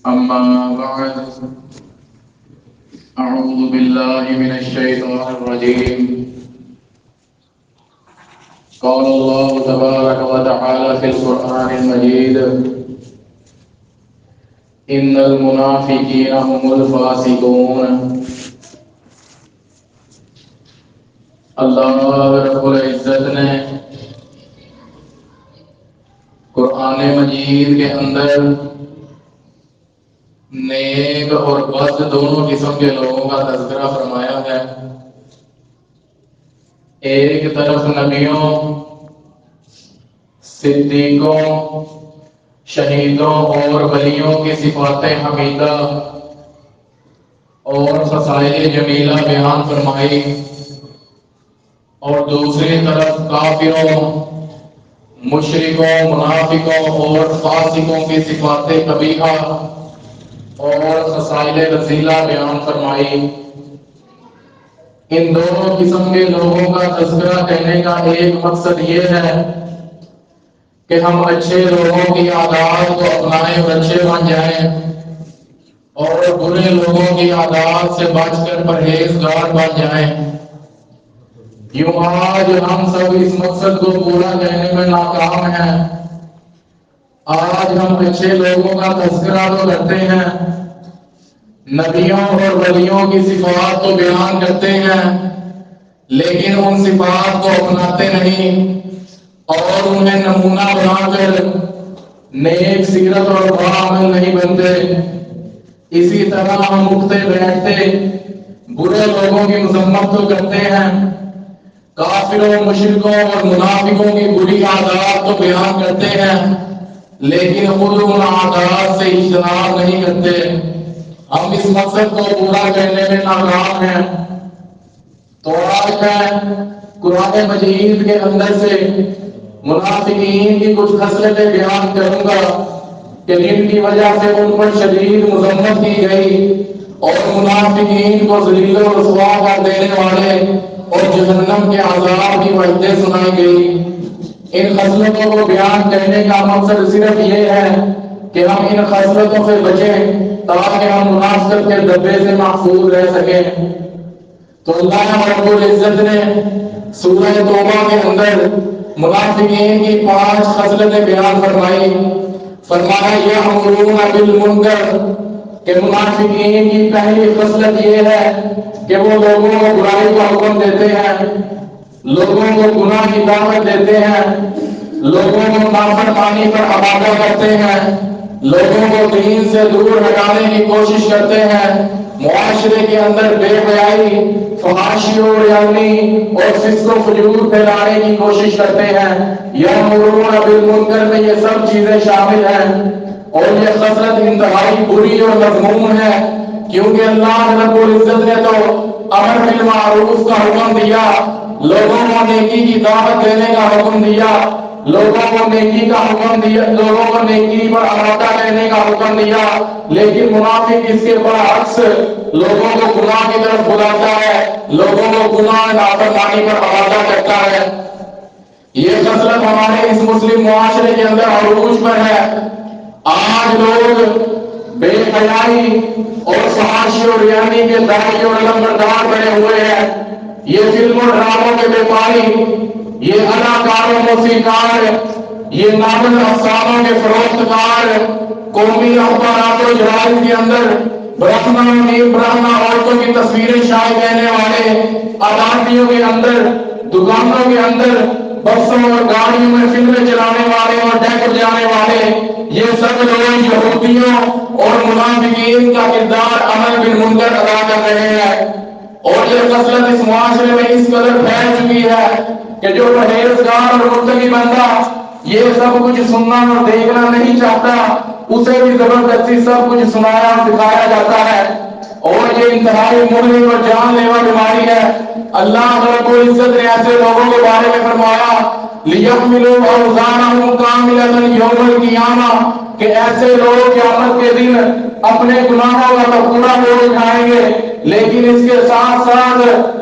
أما بعد أعوذ بالله من الشيطان الرجيم. قال الله تبارك وتعالى في القرآن المجيد: إن المنافقين هم الفاسقون. اللہ رب العزت نے قرآن مجید کے اندر نیک اور بد دونوں قسم کے لوگوں کا تذکرہ فرمایا ہے. ایک طرف نبیوں، صدیقوں، شہیدوں اور ولیوں کی صفات حمیدہ اور خصائل جمیلہ بیان فرمائی، اور دوسری طرف کافروں، مشرکوں، منافقوں اور فاسقوں کی صفات قبیحہ اور خصائل رذیلہ بیان فرمائی. ان دونوں قسم کے لوگوں کا تذکرہ کہنے کا ایک مقصد یہ ہے کہ ہم اچھے لوگوں کی عادات کو اپنائیں اور اچھے بن جائیں، اور برے لوگوں کی عادات سے بچ کر پرہیزگار بن جائیں. یوں آج ہم سب اس مقصد کو پورا کرنے میں ناکام ہیں. آج ہم اچھے لوگوں کا تذکرہ تو کرتے ہیں، نبیوں اور ولیوں کی صفات تو بیان کرتے ہیں، لیکن ان صفات کو اپناتے نہیں اور انہیں نمونہ بنا کر نیک سیرت اور برا عمل نہیں بنتے. اسی طرح ہم اٹھتے بیٹھتے برے لوگوں کی مذمت تو کرتے ہیں، کافروں، مشرکوں اور منافقوں کی بری عادات تو بیان کرتے ہیں، لیکن خود ان عادات سے اجتناب نہیں کرتے. ہم اس مقصد کو پورا کرنے میں ناکام ہیں. تو آج میں قرآن مجید کے اندر سے منافقین کی کچھ خصلتیں بیان کروں گا کہ جن کی وجہ سے ان پر شدید مذمت کی گئی اور منافقین کو ذلیل و رسوا کر دینے والے اور جہنم کے عذاب کی وعدیں سنائی گئی. ان خصلتوں کو بیان کرنے کا مقصد صرف یہ ہے کہ ہم ان خصلتوں سے بچیں تاکہ ہم منافقت کے دبے سے محفوظ رہ سکیں. تو اللہ رب العزت نے سورہ توبہ کے اندر منافقین کی 5 خصلتیں بیان فرمائی. فرمایا یأمرون بالمنکر کہ منافقین کی پہلی خصلت یہ ہے کہ وہ لوگوں کو برائی کا حکم دیتے ہیں، لوگوں کو گناہ کی دعوت دیتے ہیں، لوگوں کو نافرمانی پر آمادہ کرتے ہیں، لوگوں کو دین سے دور ہٹانے کی کوشش کرتے ہیں، معاشرے کے اندر بے حیائی، فحاشی و ریانی اور فسق و فجور پھیلانے کی کوشش کرتے ہیں. یأمرون بالمنکر میں یہ سب چیزیں شامل ہیں، اور یہ خصلت انتہائی بری اور مذموم ہے، کیونکہ اللہ رب العزت نے تو امر بالمعروف کا حکم دیا، لوگوں کو نیکی کی دعوت دینے کا حکم دیا، لوگوں کو نیکی کا حکم دیا، لوگوں کو نیکی پر آمادہ کرنے کا حکم دیا، لیکن منافق اس کے برعکس لوگوں کو گناہ کی طرف بلاتا ہے، لوگوں کو گناہ نافرمانی پر آمادہ کرتا ہے. یہ خصلت ہمارے اس مسلم معاشرے کے اندر عروج پر ہے. آج لوگ بے حیائی اور فحاشی اور ریانی کے داعی اور علمبردار بنے ہوئے ہیں. یہ فلم اور ڈراموں کے بیپاری، یہ اداکار و موسیقار، یہ ناول افسانوں کے فروخت کار، قومی اخبارات و جرائد کے اندر برہمنا نیر برہمنا عورتوں کی تصویریں شائع کرنے والے، اداکاریوں کے اندر، دکانوں کے اندر، بسوں اور گاڑیوں میں فلمیں چلانے والے اور ڈیک بجانے والے، یہ سب لوگ یہودیوں اور منافقین کا کردار امر بالمنکر ادا کر رہے ہیں. اور یہ خصلت اس معاشرے میں اس قدر پھیل چکی ہے کہ جو پرہیزگار اور متقی بندہ یہ سب کچھ سننا اور دیکھنا نہیں چاہتا، اسے بھی زبردستی سب کچھ سنایا اور دکھایا جاتا ہے. اور یہ انتہائی مہلک اور جان لیوا بیماری ہے. اللہ رب العزت نے ایسے لوگوں کے بارے میں فرمایا لِيَحْمِلُوا أَوْزَارَهُمْ كَامِلَةً يَوْمَ الْقِيَامَةِ کہ ایسے لوگ قیامت کے دن اپنے گناہوں کا پورا بوجھ اٹھائیں گے لیکن اس کے ساتھ ساتھ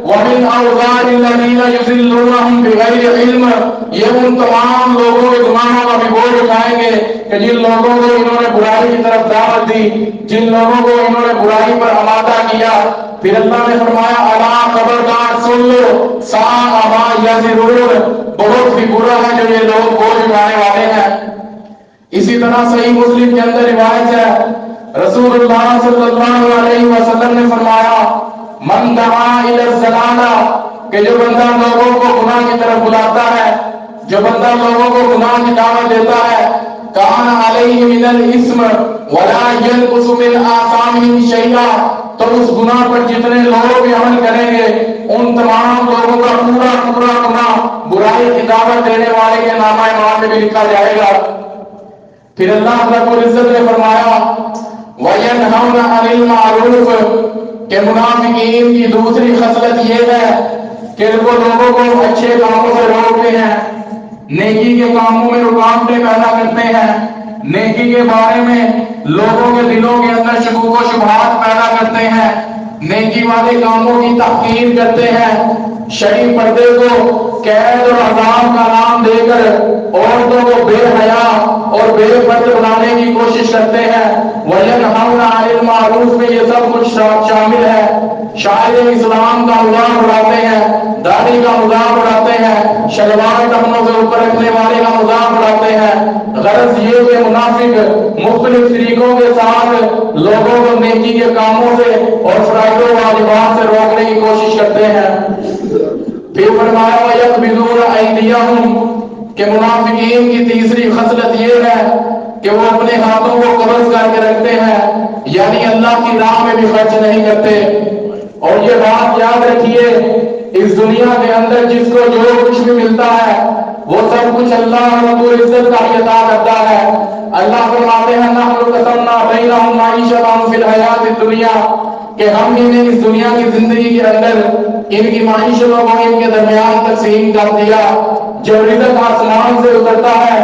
وَمِنْ أَوْزَارِ الَّذِينَ يُضِلُّونَهُمْ بِغَيْرِ عِلْمٍ، یہ ان تمام لوگوں کے گناہوں کا بھی بوجھ اٹھائیں گے کہ جن لوگوں کو انہوں نے برائی کی طرف دعوت دی، جن لوگوں کو انہوں نے برائی پر آمادہ کیا۔ پھر اللہ نے فرمایا الا خبردار سن لو ساء ما یزرون، بہت ہی برا ہے جو یہ لوگ بوجھ اٹھانے والے ہیں۔ اسی طرح صحیح مسلم کے اندر روایت ہے، رسول اللہ صلی اللہ علیہ وسلم نے فرمایا من دعا الی الضلالہ، کہ جو بندہ لوگوں کو گناہ کی طرف بلاتا ہے، جو بندہ لوگوں کو گناہ کی دعوت دیتا ہے، کان علیہ من الاسم ولا ينقص من آثامہ شیئا، تو اس گناہ پر جتنے لوگ بھی عمل کریں گے ان تمام لوگوں کا پورا پورا گناہ برائی کی دعوت دینے والے کے نامہ اعمال میں بھی لکھا جائے گا۔ پھر اللہ رب العزت نے فرمایا وَيَنْهَوْنَ عَنِ الْمَعْرُوفِ، کہ منافقین کی دوسری خصلت یہ ہے کہ وہ لوگوں کو اچھے کاموں سے روکتے ہیں، نیکی کے کاموں میں رکاوٹیں پیدا کرتے ہیں، نیکی کے بارے میں لوگوں کے دلوں کے اندر شکوک و شبہات پیدا کرتے ہیں، نیکی والے کاموں کی تحقیر کرتے ہیں، شرعی پردے کو قید اور عذاب کا نام دے کر عورتوں کو بے حیا اور بے پردہ بنانے کی کوشش کرتے ہیں۔ وَيَنْهَوْنَ عَنِ الْمَعْرُوفِ میں یہ سب کچھ شامل ہے۔ شاعر اسلام کا مذاق اڑاتے ہیں، داڑھی کا مذاق اڑاتے ہیں، شلوار ٹخنوں سے اوپر رکھنے والے کا مذاق اڑاتے ہیں۔ غرض یہ کہ منافق مختلف طریقوں کے ساتھ لوگوں کو نیکی کے کاموں سے اور فرائض و واجبات سے روکنے کی کوشش کرتے ہیں۔ پھر فرمایا وَيَقْبِضُونَ أَيْدِيَهُمْ، کہ منافقین کی تیسری خصلت یہ ہے کہ وہ اپنے ہاتھوں کو قبض کر کے رکھتے ہیں، یعنی اللہ کی راہ میں بھی خرچ نہیں کرتے۔ اور یہ بات یاد رکھیے، اس دنیا کے اندر جس کو جو کچھ بھی ملتا ہے وہ سب کچھ اللہ رب العزت کا ہی عطا کرتا ہے۔ اللہ فرماتے ہیں نحن قسمنا بینہم معیشتہم فی الحیات الدنیا، کہ ہم انہیں اس دنیا کی زندگی کے اندر ان کی معیشتوں کو ان کے درمیان تقسیم کر دیا۔ جب رزق آسمان سے اترتا ہے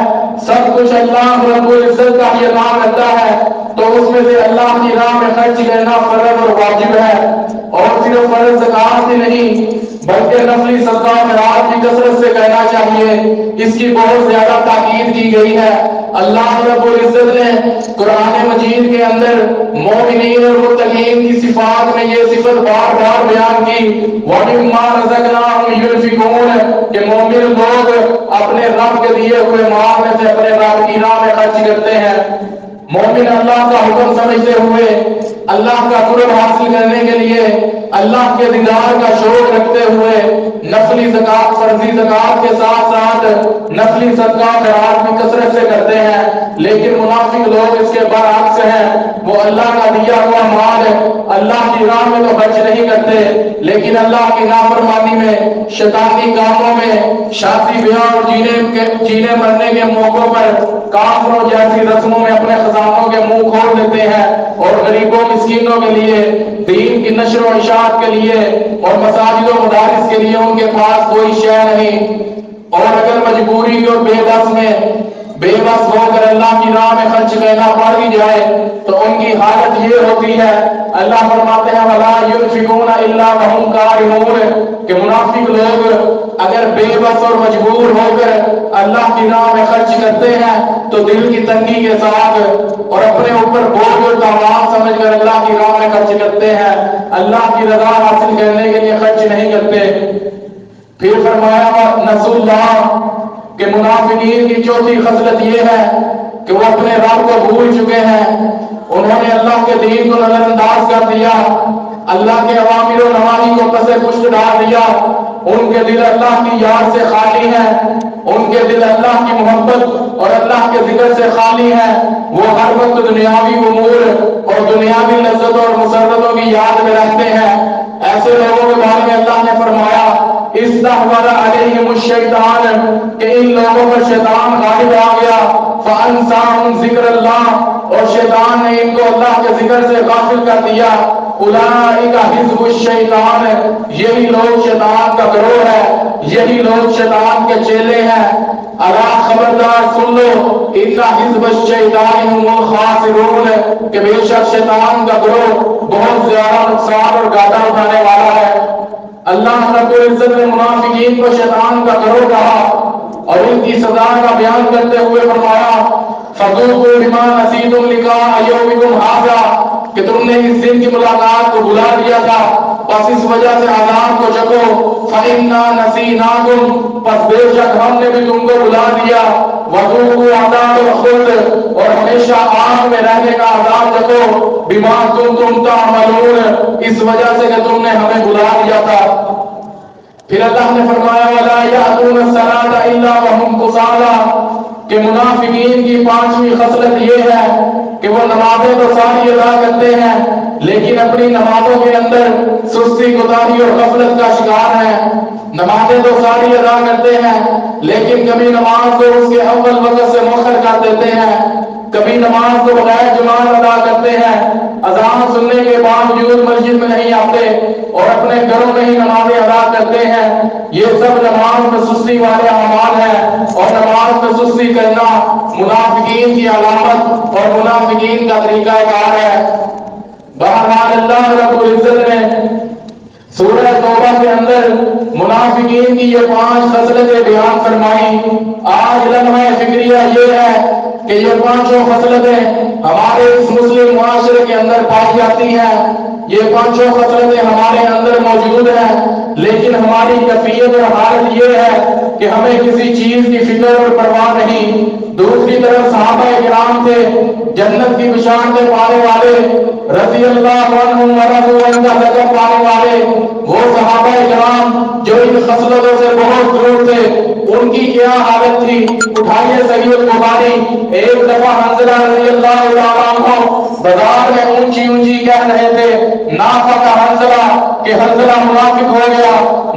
سب کچھ اللہ رب العزت کا ہی عطا کرتا ہے، تو اس میں سے اللہ کی راہ میں خرچ کرنا فرض اور واجب ہے۔ اور صرف فرض زکات ہی نہیں بلکہ نفلی صدقہ خیرات کی کثرت سے کہنا چاہیے، اس کی بہت زیادہ تاکید کی گئی ہے۔ اللہ رب العزت نے قرآن مجید کے اندر مومنین اور متقین کی صفات میں یہ صفت بار بار بیان کی، وَمِمَّا رَزَقْنَاهُمْ يُنْفِقُونَ، کہ مومن لوگ اپنے رب کے دیے ہوئے مال میں سے اپنے رب کی راہ میں خرچ کرتے ہیں۔ مومن اللہ کا حکم سمجھتے ہوئے، اللہ کا قرب حاصل کرنے کے لیے، اللہ کے دیدار کا شوق رکھتے ہوئے نفلی زکات فرضی زکات کے ساتھ ساتھ نفلی صدقہ خیرات بھی کثرت سے کرتے ہیں۔ لیکن منافق لوگ اس کے برعکس ہیں، وہ اللہ کا دیا ہوا مال اللہ کی راہ میں تو خرچ نہیں کرتے، لیکن اللہ کی نافرمانی میں، شیطانی کاموں میں، شادی بیاہ اور جینے مرنے کے موقعوں پر کافروں جیسی رسموں میں اپنے خزانوں کے منہ کھول دیتے ہیں، اور غریبوں مسکینوں کے لیے، دین کی نشر و اشاعت کے لیے اور مساجد و مدارس کے لیے ان کے پاس کوئی شے نہیں۔ اور اگر مجبوری اور بے بس ہو کر اللہ کی راہ میں خرچ کرنا پڑ بھی جائے تو ان کی حالت یہ ہوتی ہے، اللہ فرماتے ہیں وَلَا يُنْفِقُونَ إِلَّا وَهُمْ كَارِهُونَ، کہ منافق لوگ اگر بے بس اور مجبور ہو کر اللہ کی راہ میں خرچ کرتے ہیں تو دل کی تنگی کے ساتھ اور اپنے اوپر بوجھ اور تاوان سمجھ کر اللہ کی راہ میں خرچ کرتے ہیں، اللہ کی رضا حاصل کرنے کے لیے خرچ نہیں کرتے۔ پھر فرمایا نسوا اللہ، کہ منافقین کی چوتھی خصلت یہ ہے کہ وہ اپنے رب کو بھول چکے ہیں، انہوں نے اللہ کے دین کو نظر انداز کر دیا، اللہ کے اوامر و نواہی کو پس پشت ڈال دیا، ان کے دل اللہ کی یاد سے خالی ہیں، ان کے دل اللہ کی محبت اور اللہ کے ذکر سے خالی ہیں، وہ ہر وقت دنیاوی امور اور دنیاوی لذتوں اور مسرتوں کی یاد میں رہتے ہیں۔ ایسے لوگوں کے بارے میں اللہ نے فرمایا استحوذ علیہم الشیطان، کہ ان لوگوں پر شیطان غالب آ گیا، فانساہم ذکر اللہ، اور شیطان نے ان کو اللہ کے ذکر سے غافل کر دیا۔ اولئک حزب الشیطان، یہی لوگ شیطان کا گروہ ہے، یہی لوگ شیطان کے چیلے ہیں۔ اللہ خبردار سن لو، ان حزب الشیطان هم الخاسرون، کہ بے شک شیطان کا گروہ بہت زیادہ نقصان اور گھاٹا اٹھانے والا ہے۔ اللہ رب العزت نے منافقین کو شیطان کا گروہ کہا اور ان کی سزا کا بیان کرتے ہوئے فرمایا فذوقوا بما نسیتم لقاء یومکم ھذا، کہ تم نے اس دن کی ملاقات کو بھلا دیا تھا، بس اس وجہ سے عذاب کو چکھو۔ فإنا نسیناکم، پس بے شک ہم نے بھی تم کو بھلا دیا۔ وذوقوا عذاب الخلد، اور ہمیشہ آگ میں رہنے کا عذاب چکھو۔ بما کنتم تعملون، اس وجہ سے کہ تم نے ہمیں بھلا دیا تھا۔ پھر اللہ نے فرمایا وَلَا يَأْتُونَ الصَّلَاةَ إِلَّا وَهُمْ كُسَالَىٰ، کہ منافقین کی پانچویں خصلت یہ ہے کہ وہ نمازیں تو ساری ادا کرتے ہیں لیکن اپنی نمازوں کے اندر سستی، کوتاہی اور غفلت کا شکار ہیں۔ نمازیں تو ساری ادا کرتے ہیں لیکن کبھی نماز کو اس کے اول وقت سے مؤخر کر دیتے ہیں، کبھی نماز کو بغیر جماعت ادا کرتے ہیں، اذان سننے کے باوجود مسجد میں نہیں آتے اور اپنے گھروں میں ہی نمازیں ادا کرتے ہیں۔ یہ سب نماز میں سستی والے اعمال ہیں، اور نماز میں سستی کرنا منافقین کی علامت اور منافقین کا طریقہ کار ہے۔ بہرحال اللہ رب العزت نے سورہ توبہ کے اندر منافقین کی یہ 5 خصلتیں بیان فرمائی۔ آج لمحہ فکریہ یہ ہے کہ یہ 5 خصلتیں ہمارے اس مسلم معاشرے کے اندر پائی جاتی ہیں، یہ 5 خصلتیں ہمارے اندر موجود ہیں، لیکن ہماری کیفیت اور حالت یہ ہے کہ ہمیں کسی چیز کی فکر اور پرواہ نہیں۔ دوسری طرف صحابہ کرام تھے جنت کی بشارتیں پانے والے، رضی اللہ عنہم ورضوا عنہ کا ذکر پانے والے، وہ صحابہ کرام جو ان خصلتوں سے بہت دور تھے، ان کی کیا حالت تھی؟ اٹھائیے صحیح البخاری۔ ایک دفعہ حنظلہ رضی اللہ تعالیٰ عنہ بازار میں اونچی اونچی کہہ رہے تھے نافق حنظلہ کہ حنظلہ منافق ہو گیا،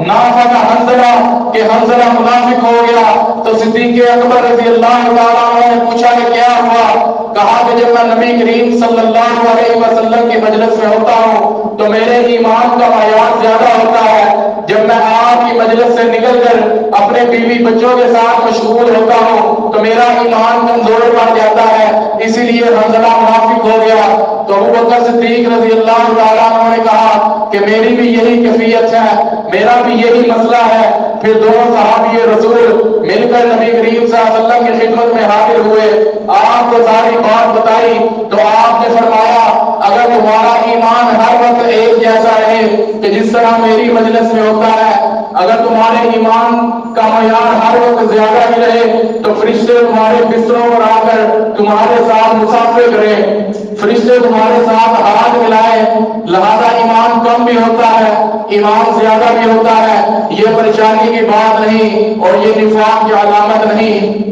نافق حنظلہ کہ حنظلہ منافق ہو گیا۔ تو صدیق اکبر رضی اللہ تعالیٰ عنہ نے پوچھا کہ کیا ہوا؟ کہا کہ جب میں نبی کریم صلی اللہ علیہ وسلم کی مجلس میں ہوتا ہوں تو میرے ایمان کا معیار زیادہ ہوتا ہے، جب میں آپ کی مجلس سے نکل کر اپنے بیوی بچوں کے ساتھ مشغول ہوتا ہوں تو میرا ایمان کمزور پڑ جاتا ہے، اسی لیے حنظلہ منافق ہو گیا۔ تو ابو بکر صدیق رضی اللہ تعالیٰ عنہ نے کہا کہ میری بھی یہی کیفیت ہے، میرا بھی یہی مسئلہ ہے۔ پھر دونوں صحابی رسول مل کر نبی کریم صلی اللہ علیہ وسلم کی خدمت میں حاضر ہوئے، آپ کو ساری بات بتائی تو آپ نے فرمایا اگر تمہارا ایمان ہر وقت ایک جیسا رہے کہ جس طرح میری مجلس میں ہوتا ہے، اگر تمہارے ایمان کا معیار ہر وقت زیادہ ہی رہے تو فرشتے تمہارے بستروں پر آ کر تمہارے ساتھ مسافر کریں، فرشتے تمہارے ساتھ ہاتھ ملائے، لہذا ایمان کم بھی ہوتا ہے، ایمان زیادہ بھی ہوتا ہے، یہ پریشانی کی بات نہیں اور یہ نفاق کی علامت نہیں۔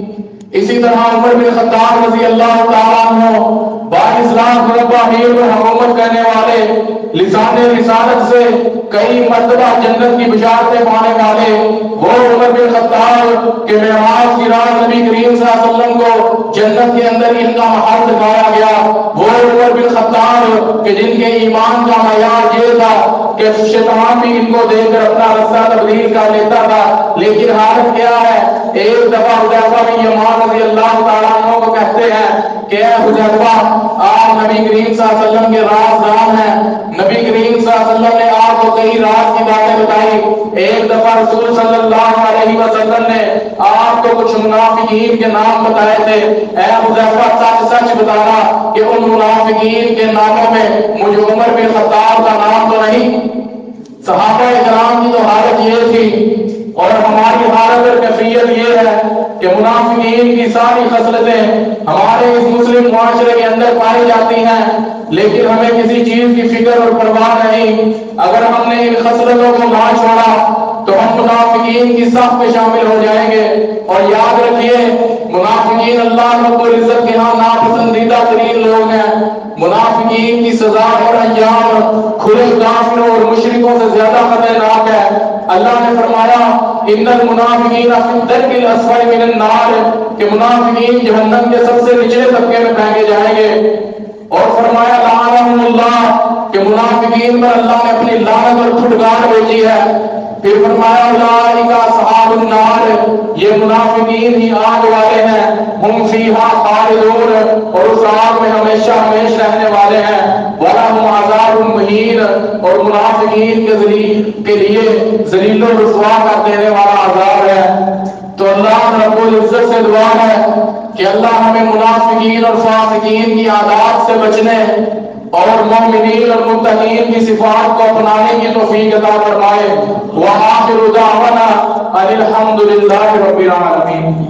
اسی طرح عمر بن خطاب رضی اللہ تعالیٰ عنہ با-اسلام مربع امیر پر حکومت کرنے والے، لسان رسالت سے کئی مرتبہ جنت کی بشارتیں پانے والے، وہ عمر بن خطاب کہ معراج کی رات نبی کریم صلی اللہ علیہ وسلم کو جنت کے اندر ان کا محل دکھایا گیا، وہ عمر بن خطاب کہ جن کے ایمان کا معیار یہ تھا کہ شیطان بھی ان کو دیکھ کر اپنا رستہ تبدیل کر لیتا تھا، لیکن حالت کیا ہے؟ ایک دفعہ حذیفہ بن یمان رضی اللہ تعالیٰ عنہ کو کہتے ہیں کہ اے حذیفہ آپ نبی کریم صلی اللہ علیہ وسلم کے رازدان ہیں، نبی کریم صلی اللہ علیہ وسلم نے آپ کو کئی راز کی باتیں بتائی، ایک دفعہ رسول صلی اللہ علیہ وسلم نے آپ کو کچھ منافقین کے نام بتائے تھے، اے حذیفہ سچ سچ بتانا کہ ان منافقین کے ناموں میں مجھے عمر بن خطاب کا نام تو نہیں؟ صحابہ کرام کی تو حالت یہ تھی اور ہماری حالت اور کیفیت یہ ہے کہ منافقین کی ساری خصلتیں ہمارے اس مسلم معاشرے کے اندر پائی جاتی ہیں لیکن ہمیں کسی چیز کی فکر اور پرواہ نہیں۔ اگر ہم نے ان خصلتوں کو نہ چھوڑا تو ہم منافقین کی صف میں شامل ہو جائیں گے، اور یاد رکھیے منافقین اللہ رب العزت کے ہاں ناپسندیدہ ترین لوگ ہیں۔ منافقین کی سزا اور انجام کھلے کافروں اور مشرکوں سے زیادہ خطرناک ہے۔ اللہ نے فرمایا ان المنافقین فی الدرک الاسفل من النار، کہ منافقین جہنم کے سب سے نچلے طبقے میں پھینکے جائیں گے، اور فرمایا لعنہم اللہ کہ منافقین پر اللہ نے اپنی لعنت اور پھٹکار بھیجی ہے۔ پھر فرمایا اولئک اصحاب النار، یہ منافقین ہی آگ والے ہیں، ہم فیہا خالدون، اور اس آگ میں ہمیشہ ہمیشہ رہنے والے ہیں، وَلَهُمْ عَذَابٌ مُہِینٌ، اور منافقین کے لیے ذلیل و رسوا کر دینے والا عذاب ہے۔ تو اللہ رب العزت سے دعا ہے کہ اللہ ہمیں منافقین اور فاسقین کی عادات سے بچنے اور مومنین اور متقین کی صفات کو اپنانے کی توفیق عطا فرمائے۔ وآخر دعوانا ان الحمد للہ رب العالمین۔